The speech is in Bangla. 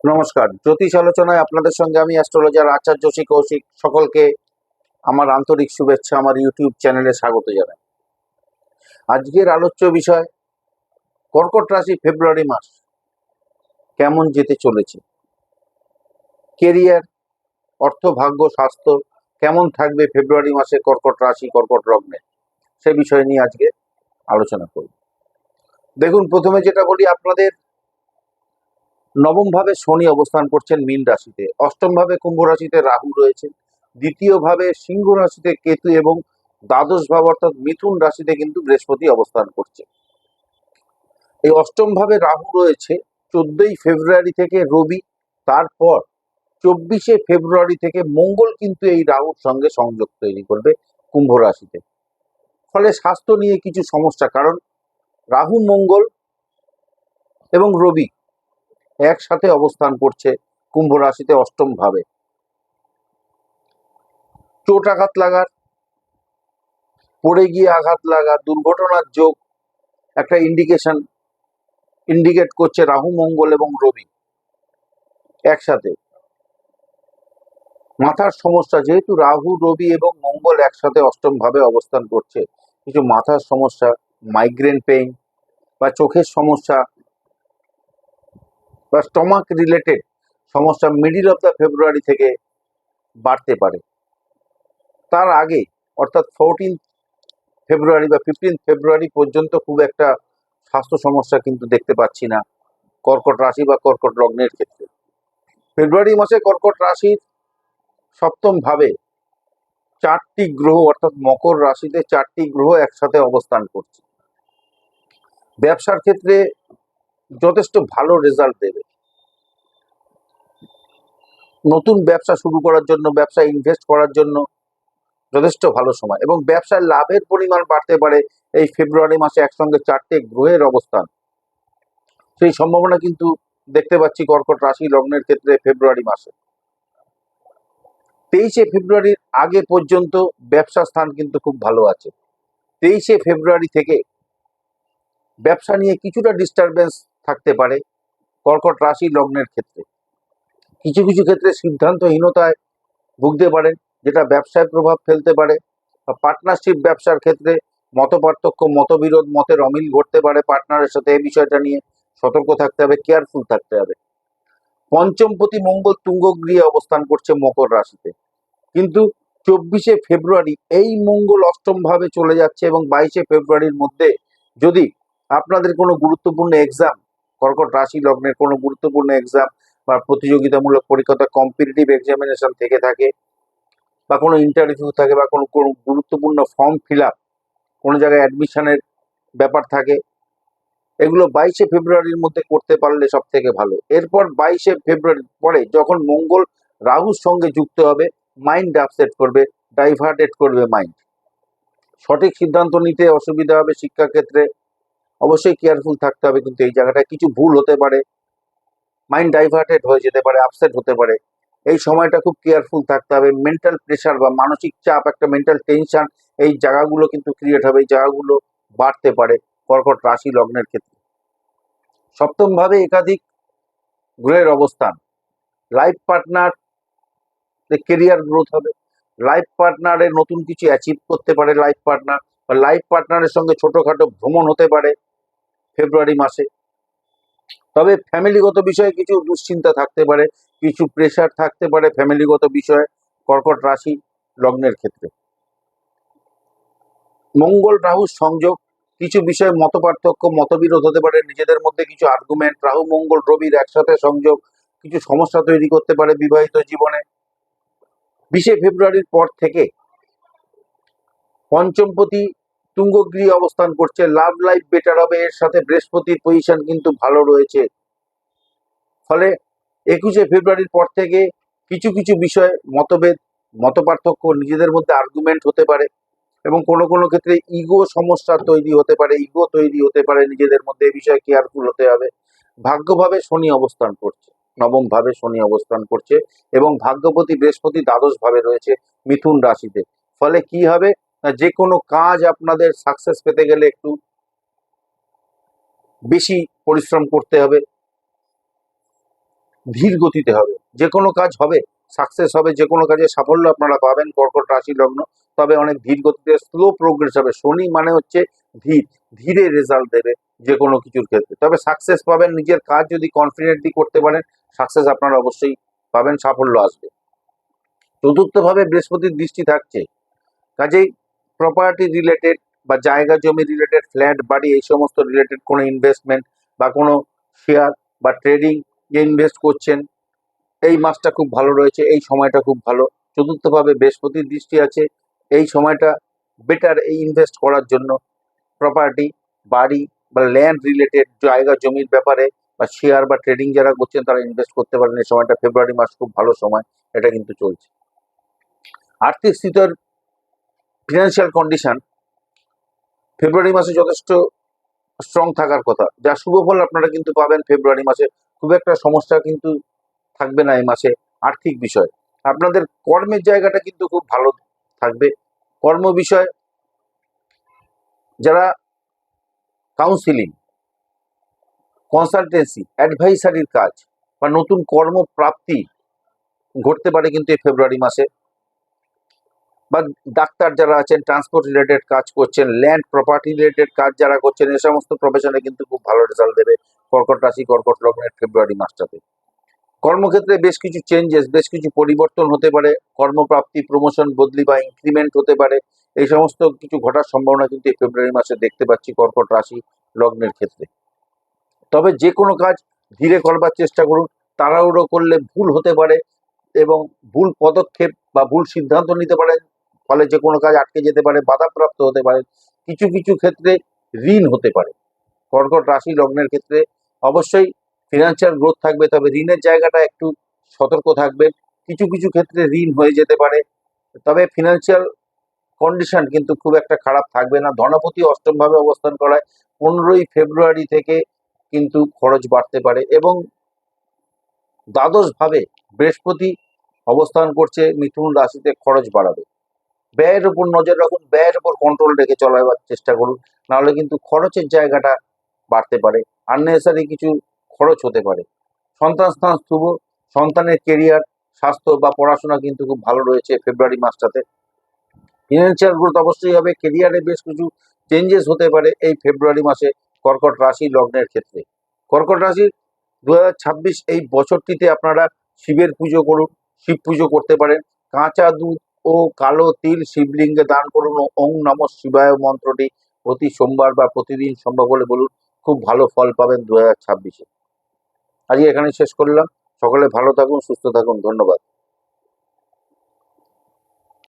নমস্কার, জ্যোতিষ আলোচনায় আপনাদের সঙ্গে আমি অ্যাস্ট্রোলজার আচার্য শ্রী কৌশিক। সকলকে আমার আন্তরিক শুভেচ্ছা, আমার ইউটিউব চ্যানেলে স্বাগত জানাই। আজকের আলোচ্য বিষয় কর্কট রাশি ফেব্রুয়ারি মাস কেমন যেতে চলেছে, কেরিয়ার, অর্থ, ভাগ্য, স্বাস্থ্য কেমন থাকবে ফেব্রুয়ারি মাসে কর্কট রাশি কর্কট লগ্নে, সে বিষয় নিয়ে আজকে আলোচনা করব। দেখুন, প্রথমে যেটা বলি, আপনাদের নবম ভাবে শনি অবস্থান করছেন মীন রাশিতে, অষ্টম ভাবে কুম্ভ রাশিতে রাহু রয়েছে, দ্বিতীয় ভাবে সিংহ রাশিতে কেতু এবং দ্বাদশ ভাব অর্থাৎ মিথুন রাশিতে কিন্তু বৃহস্পতি অবস্থান করছে। এই অষ্টম ভাবে রাহু রয়েছে 14ই ফেব্রুয়ারি থেকে রবি, তারপর 24শে ফেব্রুয়ারি থেকে মঙ্গল কিন্তু এই রাহুর সঙ্গে সংযোগ তৈরি করবে কুম্ভ রাশিতে। ফলে স্বাস্থ্য নিয়ে কিছু সমস্যা, কারণ রাহু, মঙ্গল এবং রবি একসাথে অবস্থান করছে কুম্ভ রাশিতে অষ্টম ভাবে। চোট আঘাত লাগার, পড়ে গিয়ে আঘাত লাগা, দুর্ঘটনার যোগ একটা ইন্ডিকেট করছে রাহু, মঙ্গল এবং রবি একসাথে। মাথার সমস্যা, যেহেতু রাহু, রবি এবং মঙ্গল একসাথে অষ্টম ভাবে অবস্থান করছে, কিছু মাথার সমস্যা, মাইগ্রেন পেইন বা চোখের সমস্যা বা স্টমাক রিলেটেড সমস্যা মিডিল অফ দ্য ফেব্রুয়ারি থেকে বাড়তে পারে। তার আগে অর্থাৎ 14 ফেব্রুয়ারি বা 15 ফেব্রুয়ারি পর্যন্ত খুব একটা স্বাস্থ্য সমস্যা কিন্তু দেখতে পাচ্ছি না কর্কট রাশি বা কর্কট লগ্নের ক্ষেত্রে। ফেব্রুয়ারি মাসে কর্কট রাশির সপ্তম ভাবে 4টি গ্রহ অর্থাৎ মকর রাশিতে 4টি গ্রহ একসাথে অবস্থান করছে। ব্যবসার ক্ষেত্রে যথেষ্ট ভালো রেজাল্ট দেবে। নতুন ব্যবসা শুরু করার জন্য, ব্যবসা ইনভেস্ট করার জন্য যথেষ্ট ভালো সময়, এবং ব্যবসায় লাভের পরিমাণ বাড়তে পারে এই ফেব্রুয়ারি মাসে একসঙ্গে 4টে গ্রহের অবস্থান। সেই সম্ভাবনা কিন্তু দেখতে পাচ্ছি কর্কট রাশি লগ্নের ক্ষেত্রে ফেব্রুয়ারি মাসে। 23শে ফেব্রুয়ারির আগে পর্যন্ত ব্যবসা স্থান কিন্তু খুব ভালো আছে। 23শে ফেব্রুয়ারি থেকে ব্যবসা নিয়ে কিছুটা ডিস্টারবেন্স থাকতে পারে কর্কট রাশি লগ্নের ক্ষেত্রে। কিছু কিছু ক্ষেত্রে সিদ্ধান্তহীনতায় ভুগতে পারেন, যেটা ব্যবসায় প্রভাব ফেলতে পারে। পার্টনারশিপ ব্যবসার ক্ষেত্রে মতপার্থক্য, মতবিরোধ, মতের অমিল ঘটতে পারে পার্টনারের সাথে। এই বিষয়টা নিয়ে সতর্ক থাকতে হবে, কেয়ারফুল থাকতে হবে। পঞ্চমপতি মঙ্গল তুঙ্গ গৃহে অবস্থান করছে মকর রাশিতে, কিন্তু 24শে ফেব্রুয়ারি এই মঙ্গল অষ্টম ভাবে চলে যাচ্ছে, এবং 22শে ফেব্রুয়ারির মধ্যে যদি আপনাদের কোনো গুরুত্বপূর্ণ এক্সাম, কর্কট রাশি লগ্নের কোনো গুরুত্বপূর্ণ এক্সাম বা প্রতিযোগিতামূলক পরীক্ষা, কম্পিটিটিভ এক্সামিনেশন থেকে থাকে, বা কোনো ইন্টারভিউ থাকে, বা কোনো কোনো গুরুত্বপূর্ণ ফর্ম ফিল আপ, কোনো জায়গায় অ্যাডমিশনের ব্যাপার থাকে, এগুলো 22শে ফেব্রুয়ারির মধ্যে করতে পারলে সব থেকে ভালো। এরপর 22শে ফেব্রুয়ারির পরে যখন মঙ্গল রাহুর সঙ্গে যুক্ত হবে, মাইন্ড আপসেট করবে, ডাইভার্টেড করবে মাইন্ড। সঠিক সিদ্ধান্ত নিতে অসুবিধা হবে শিক্ষাক্ষেত্রে, অবশ্যই কেয়ারফুল থাকতে হবে। কিন্তু এই জায়গাটায় কিছু ভুল হতে পারে, মাইন্ড ডাইভার্টেড হয়ে যেতে পারে, আপসেট হতে পারে। এই সময়টা খুব কেয়ারফুল থাকতে হবে। মেন্টাল প্রেশার বা মানসিক চাপ, একটা মেন্টাল টেনশন, এই জায়গাগুলো কিন্তু ক্রিয়েট হবে, এই জায়গাগুলো বাড়তে পারে কর্কট রাশি লগ্নের ক্ষেত্রে। সপ্তম ভাবে একাধিক গ্রহের অবস্থান, লাইফ পার্টনার কেরিয়ার গ্রোথ হবে, লাইফ পার্টনারের নতুন কিছু অ্যাচিভ করতে পারে লাইফ পার্টনার, বা লাইফ পার্টনারের সঙ্গে ছোটখাটো ভ্রমণ হতে পারে ফেব্রুয়ারি মাসে। তবে ফ্যামিলিগত বিষয়ে কিছু দুশ্চিন্তা থাকতে পারে, কিছু প্রেশার থাকতে পারে ফ্যামিলিগত বিষয়ে কর্কট রাশি লগ্নের ক্ষেত্রে। মঙ্গল রাহু সংযোগ, কিছু বিষয়ে মতপার্থক্য, মতবিরোধ হতে পারে, নিজেদের মধ্যে কিছু আর্গুমেন্ট, রাহু মঙ্গল রবির একসাথে সংযোগ কিছু সমস্যা তৈরি করতে পারে বিবাহিত জীবনে। 20শে ফেব্রুয়ারির পর থেকে পঞ্চমপতি তুঙ্গগৃহে অবস্থান করছে, লাভ লাইফ বেটার হবে, এর সাথে বৃহস্পতির পজিশন কিন্তু ভালো রয়েছে। ফলে 21শে ফেব্রুয়ারির পর থেকে কিছু কিছু বিষয়ে মতভেদ, মতপার্থক্য, নিজেদের মধ্যে আর্গুমেন্ট হতে পারে, এবং কোনো কোনো ক্ষেত্রে ইগো সমস্যা তৈরি হতে পারে, ইগো তৈরি হতে পারে নিজেদের মধ্যে। এই বিষয়ে কেয়ারফুল হতে হবে। ভাগ্যভাবে শনি অবস্থান করছে, নবম ভাবে শনি অবস্থান করছে, এবং ভাগ্যপতি বৃহস্পতি দ্বাদশ ভাবে রয়েছে মিথুন রাশিতে। ফলে কি হবে না, যে কোনো কাজ আপনাদের সাকসেস পেতে গেলে একটু বেশি পরিশ্রম করতে হবে, ধীর গতিতে হবে। যে কোনো কাজ হবে, সাকসেস হবে, যে কোনো কাজে সাফল্য আপনারা পাবেন কর্কট রাশি লগ্ন, তবে অনেক ধীর গতিতে, স্লো প্রোগ্রেস হবে। শনি মানে হচ্ছে ধীর, ধীরে রেজাল্ট দেবে যে কোনো কিছুর ক্ষেত্রে, তবে সাকসেস পাবেন। নিজের কাজ যদি কনফিডেন্টলি করতে পারেন, সাকসেস আপনারা অবশ্যই পাবেন, সাফল্য আসবে। চতুর্থভাবে বৃহস্পতির দৃষ্টি থাকছে, কাজেই প্রপার্টি রিলেটেড বা জায়গা জমি রিলেটেড, ফ্ল্যাট বাড়ি, এই সমস্ত রিলেটেড কোনো ইনভেস্টমেন্ট বা কোনো শেয়ার বা ট্রেডিং এ ইনভেস্ট করছেন, এই মাসটা খুব ভালো রয়েছে, এই সময়টা খুব ভালো। চতুর্থভাবে বৃহস্পতির দৃষ্টি আছে, এই সময়টা বেটার এই ইনভেস্ট করার জন্য। প্রপার্টি, বাড়ি বা ল্যান্ড রিলেটেড জায়গা জমির ব্যাপারে বা শেয়ার বা ট্রেডিং যারা করছেন তারা ইনভেস্ট করতে পারেন। এই সময়টা ফেব্রুয়ারি মাস খুব ভালো সময়, এটা কিন্তু চলছে। আর্থিক স্থিতির ফিনান্সিয়াল কন্ডিশন ফেব্রুয়ারি মাসে যথেষ্ট স্ট্রং থাকার কথা, যা শুভ ফল আপনারা কিন্তু পাবেন ফেব্রুয়ারি মাসে। খুব একটা সমস্যা কিন্তু থাকবে না এই মাসে আর্থিক বিষয়। আপনাদের কর্মের জায়গাটা কিন্তু খুব ভালো থাকবে। কর্ম বিষয়, যারা কাউন্সিলিং, কনসালটেন্সি, অ্যাডভাইসারির কাজ বা নতুন কর্মপ্রাপ্তি ঘটতে পারে কিন্তু এই ফেব্রুয়ারি মাসে। বা ডাক্তার যারা আছেন, ট্রান্সপোর্ট রিলেটেড কাজ করছেন, ল্যান্ড প্রপার্টি রিলেটেড কাজ যারা করছেন, এই সমস্ত প্রফেশনে কিন্তু খুব ভালো রেজাল্ট দেবে কর্কট রাশি কর্কট লগ্নের ফেব্রুয়ারি মাসটাতে। কর্মক্ষেত্রে বেশ কিছু চেঞ্জেস, বেশ কিছু পরিবর্তন হতে পারে, কর্মপ্রাপ্তি, প্রমোশন, বদলি বা ইনক্রিমেন্ট হতে পারে। এই সমস্ত কিছু ঘটার সম্ভাবনা কিন্তু এই ফেব্রুয়ারি মাসে দেখতে পাচ্ছি কর্কট রাশি লগ্নের ক্ষেত্রে। তবে যে কোনো কাজ ধীরে করবার চেষ্টা করুন, তাড়াহুড়ো করলে ভুল হতে পারে এবং ভুল পদক্ষেপ বা ভুল সিদ্ধান্ত নিতে পারেন, ফলে যে কোনো কাজ আটকে যেতে পারে, বাধাপ্রাপ্ত হতে পারে, কিছু কিছু ক্ষেত্রে ঋণ হতে পারে। কর্কট রাশি লগ্নের ক্ষেত্রে অবশ্যই ফিনান্সিয়াল গ্রোথ থাকবে, তবে ঋণের জায়গাটা একটু সতর্ক থাকবে। কিছু কিছু ক্ষেত্রে ঋণ হয়ে যেতে পারে, তবে ফিনান্সিয়াল কন্ডিশন কিন্তু খুব একটা খারাপ থাকবে না। ধনপতি অষ্টম ভাবে অবস্থান করায় 15ই ফেব্রুয়ারি থেকে কিন্তু খরচ বাড়তে পারে, এবং দ্বাদশ ভাবে বৃহস্পতি অবস্থান করছে মিথুন রাশিতে, খরচ বাড়াবে। ব্যয়ের উপর নজর রাখুন, ব্যয়ের উপর কন্ট্রোল রেখে চলাবার চেষ্টা করুন, নাহলে কিন্তু খরচের জায়গাটা বাড়তে পারে, আননেসেসারি কিছু খরচ হতে পারে। সন্তান স্থান শুভ, সন্তানের কেরিয়ার, স্বাস্থ্য বা পড়াশোনা কিন্তু খুব ভালো রয়েছে ফেব্রুয়ারি মাসটাতে। ফিনান্সিয়াল গ্রোথ অবশ্যই হবে, কেরিয়ারে বেশ কিছু চেঞ্জেস হতে পারে এই ফেব্রুয়ারি মাসে কর্কট রাশি লগ্নের ক্ষেত্রে। কর্কট রাশির 2026 এই বছরটিতে আপনারা শিবের পুজো করুন, শিব পুজো করতে পারেন। কাঁচা দুধ ও কালো তিল শিবলিঙ্গে দান করুন, ও ওং নমঃ শিবায় মন্ত্রটি প্রতি সোমবার বা প্রতিদিন সম্ভব হলে বলুন, খুব ভালো ফল পাবেন 2026-এ। আজকে এখানে শেষ করলাম। সকলে ভালো থাকুন, সুস্থ থাকুন, ধন্যবাদ।